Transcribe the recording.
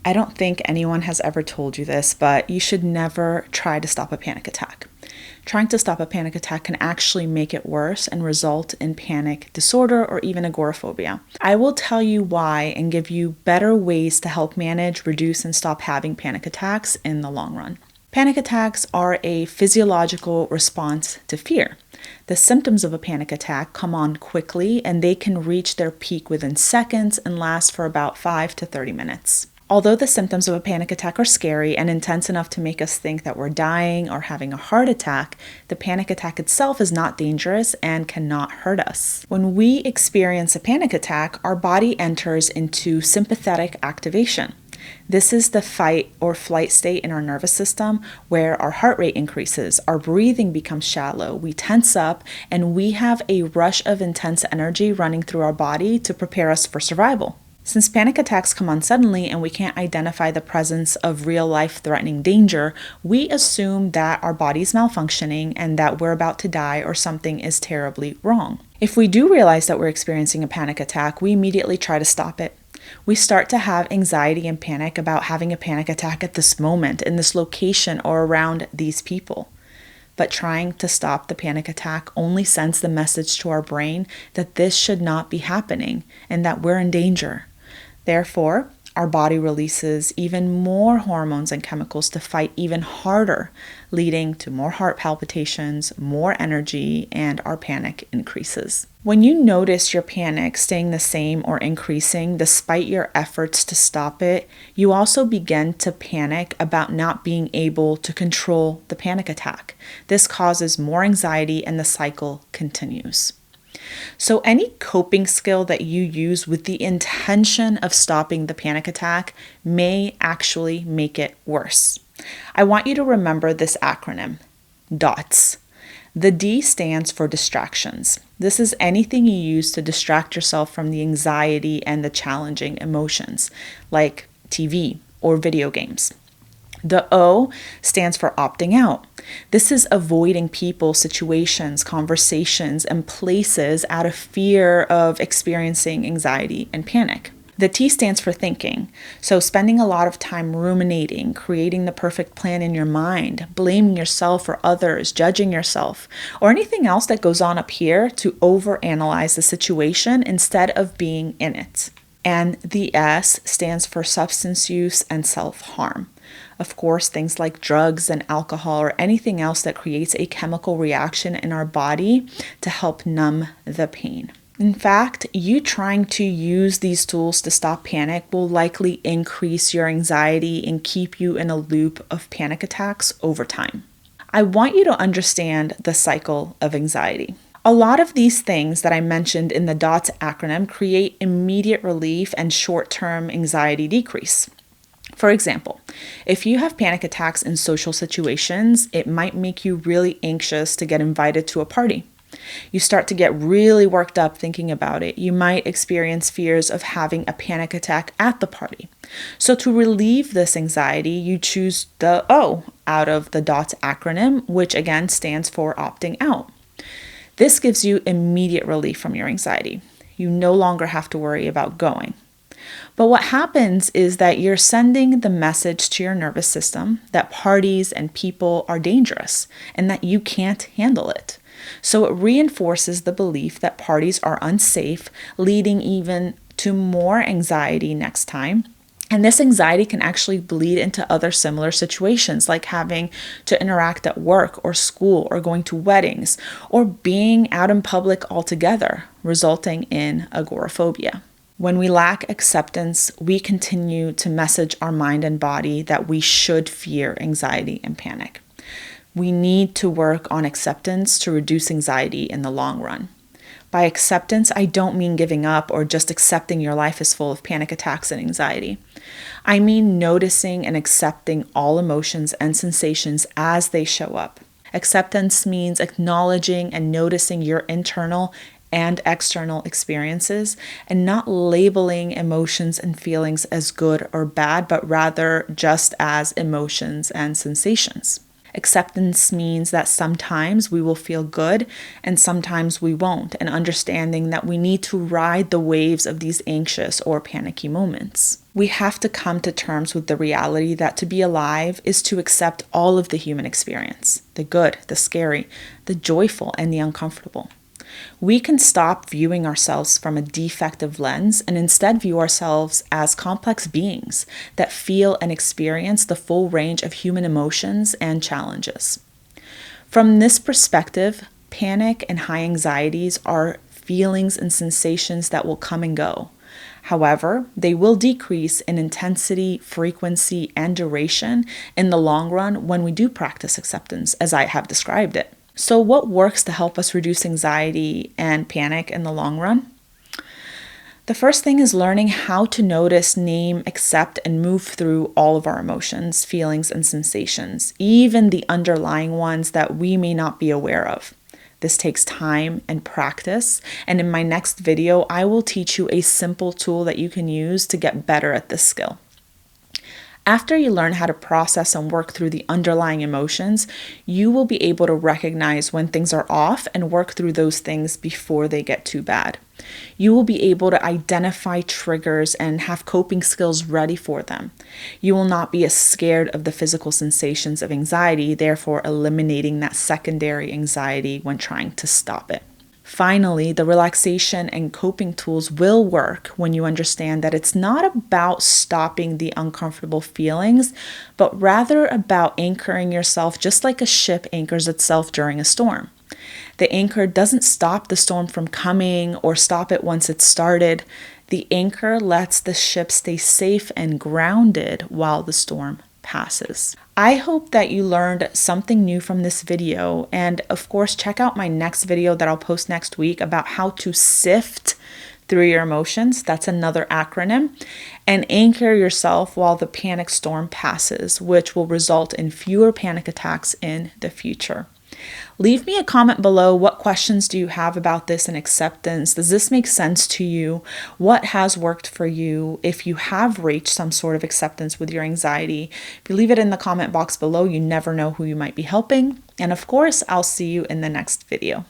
I don't think anyone has ever told you this, but you should never try to stop a panic attack. Trying to stop a panic attack can actually make it worse and result in panic disorder or even agoraphobia. I will tell you why and give you better ways to help manage, reduce, and stop having panic attacks in the long run. Panic attacks are a physiological response to fear. The symptoms of a panic attack come on quickly and they can reach their peak within seconds and last for about 5 to 30 minutes. Although the symptoms of a panic attack are scary and intense enough to make us think that we're dying or having a heart attack, the panic attack itself is not dangerous and cannot hurt us. When we experience a panic attack, our body enters into sympathetic activation. This is the fight or flight state in our nervous system where our heart rate increases, our breathing becomes shallow, we tense up, and we have a rush of intense energy running through our body to prepare us for survival. Since panic attacks come on suddenly and we can't identify the presence of real life-threatening danger, we assume that our body's malfunctioning and that we're about to die or something is terribly wrong. If we do realize that we're experiencing a panic attack, we immediately try to stop it. We start to have anxiety and panic about having a panic attack at this moment, in this location, or around these people. But trying to stop the panic attack only sends the message to our brain that this should not be happening and that we're in danger. Therefore, our body releases even more hormones and chemicals to fight even harder, leading to more heart palpitations, more energy, and our panic increases. When you notice your panic staying the same or increasing despite your efforts to stop it, you also begin to panic about not being able to control the panic attack. This causes more anxiety and the cycle continues. So any coping skill that you use with the intention of stopping the panic attack may actually make it worse. I want you to remember this acronym, DOTS. The D stands for distractions. This is anything you use to distract yourself from the anxiety and the challenging emotions, like TV or video games. The O stands for opting out. This is avoiding people, situations, conversations, and places out of fear of experiencing anxiety and panic. The T stands for thinking. So spending a lot of time ruminating, creating the perfect plan in your mind, blaming yourself or others, judging yourself, or anything else that goes on up here to overanalyze the situation instead of being in it. And the S stands for substance use and self-harm. Of course, things like drugs and alcohol or anything else that creates a chemical reaction in our body to help numb the pain. In fact, you trying to use these tools to stop panic will likely increase your anxiety and keep you in a loop of panic attacks over time. I want you to understand the cycle of anxiety. A lot of these things that I mentioned in the DOTS acronym create immediate relief and short-term anxiety decrease. For example, if you have panic attacks in social situations, it might make you really anxious to get invited to a party. You start to get really worked up thinking about it. You might experience fears of having a panic attack at the party. So to relieve this anxiety, you choose the O out of the DOTS acronym, which again stands for opting out. This gives you immediate relief from your anxiety. You no longer have to worry about going. But what happens is that you're sending the message to your nervous system that parties and people are dangerous and that you can't handle it. So it reinforces the belief that parties are unsafe, leading even to more anxiety next time. And this anxiety can actually bleed into other similar situations, like having to interact at work or school or going to weddings or being out in public altogether, resulting in agoraphobia. When we lack acceptance, we continue to message our mind and body that we should fear anxiety and panic. We need to work on acceptance to reduce anxiety in the long run. By acceptance, I don't mean giving up or just accepting your life is full of panic attacks and anxiety. I mean noticing and accepting all emotions and sensations as they show up. Acceptance means acknowledging and noticing your internal and external experiences and not labeling emotions and feelings as good or bad, but rather just as emotions and sensations. Acceptance means that sometimes we will feel good and sometimes we won't, and understanding that we need to ride the waves of these anxious or panicky moments. We have to come to terms with the reality that to be alive is to accept all of the human experience, the good, the scary, the joyful, and the uncomfortable. We can stop viewing ourselves from a defective lens and instead view ourselves as complex beings that feel and experience the full range of human emotions and challenges. From this perspective, panic and high anxieties are feelings and sensations that will come and go. However, they will decrease in intensity, frequency, and duration in the long run when we do practice acceptance, as I have described it. So what works to help us reduce anxiety and panic in the long run? The first thing is learning how to notice, name, accept, and move through all of our emotions, feelings, and sensations, even the underlying ones that we may not be aware of. This takes time and practice, and in my next video, I will teach you a simple tool that you can use to get better at this skill. After you learn how to process and work through the underlying emotions, you will be able to recognize when things are off and work through those things before they get too bad. You will be able to identify triggers and have coping skills ready for them. You will not be as scared of the physical sensations of anxiety, therefore eliminating that secondary anxiety when trying to stop it. Finally, the relaxation and coping tools will work when you understand that it's not about stopping the uncomfortable feelings, but rather about anchoring yourself just like a ship anchors itself during a storm. The anchor doesn't stop the storm from coming or stop it once it's started. The anchor lets the ship stay safe and grounded while the storm passes. I hope that you learned something new from this video, and of course check out my next video that I'll post next week about how to sift through your emotions, that's another acronym, and anchor yourself while the panic storm passes, which will result in fewer panic attacks in the future. Leave me a comment below. What questions do you have about this and acceptance? Does this make sense to you? What has worked for you? If you have reached some sort of acceptance with your anxiety, if you leave it in the comment box below, you never know who you might be helping. And of course, I'll see you in the next video.